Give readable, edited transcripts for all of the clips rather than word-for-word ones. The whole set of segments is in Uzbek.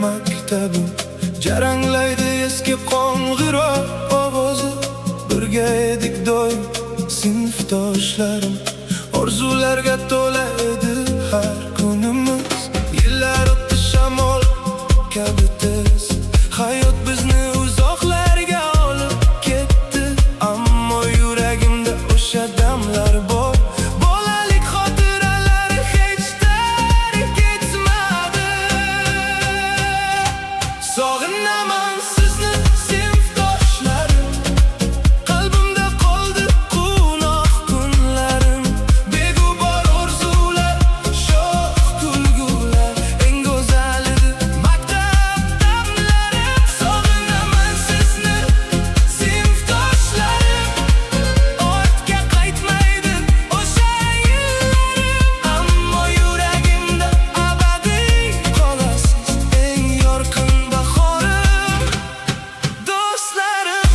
maktabim, jaranglaydi eski qo'ng'iroq ovozi. Birga edik doim sinfdoshlarim, orzularga to'la edi har kunimiz. Yillar o'tdi shamol kabi tez, hayot bizni uzoqlarga olib ketdi. Ammo yuragimda o'sha damlar bor, bolalik xotiralari hech tark etmadi. Sog'inaman sizni sinfdoshlarim, qalbimda qoldi quvnoq kunlarim. Beg'ubor orzular, sho'x kulgular, eng go'zal edi maktab damlarim. Sog'inaman sizni sinfdoshlarim, ortga qaytmaydi o'sha yillarim. Ammo yuragimda abadiy qolasiz, eng yorqin bahorim, do'stlarim.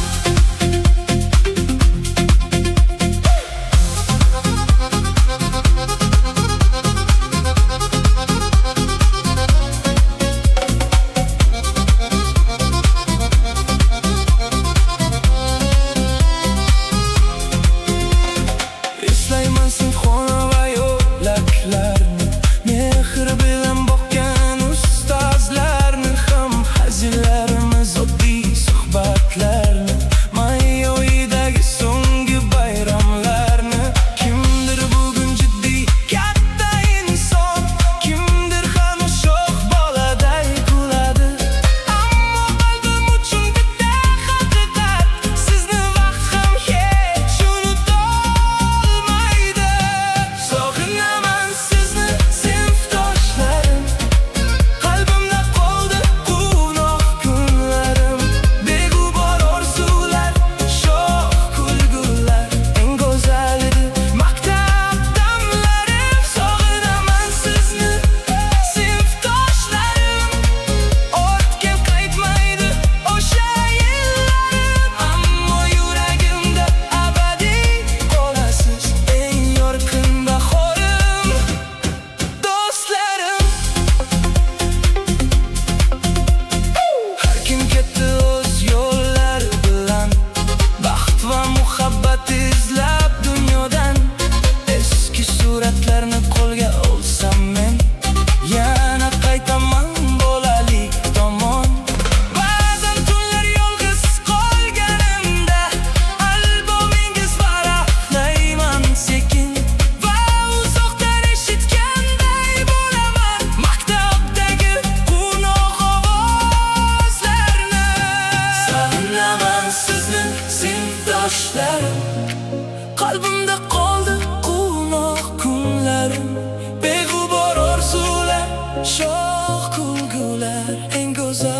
Eslayman sinfxona va yo'laklarni, mehr bilan boqgan ustozlarni, ham hazillarimiz, oddiy suhbatlarni, may oyidagi so'nggi bayramlarni. Kimdir bugun jiddiy katta inson, kimdir ham sho'x boladay kuladi. Ammo qalbim uchun bitta haqiqat, sizni vaqt ham hech unutolmaydi. Sog'inaman sizni sinfdoshlarim, qalbimda qoldi quvnoq kunlarim. Beg'ubor orzular, sho'x kulgular, eng go'zal edi maktab damlarim. Sog'inaman sizni sinfdoshlarim, ortga qaytmaydi o'sha yillarim. Ammo yuragimda abadiy qolasiz, eng yorqin bahorim, do'stlarim. Har kim ketdi o'z yo'llari bilan, baxt va muhabbat izlab dunyodan. Eski suratlarni qo'lga olsam men, yana qaytaman bolalik tomon. Ba'zan tunlar yolg'iz qolganimda, albomingiz varaqlayman sekin, va uzoqdan eshitganday bo'laman maktabdagi quvnoq ovozlarni. Sog'inaman sizni sinfdoshlarim, qalbimda qoldi quvnoq kunlarim. Beg'ubor orzular, sho'x kulgular, eng go'zal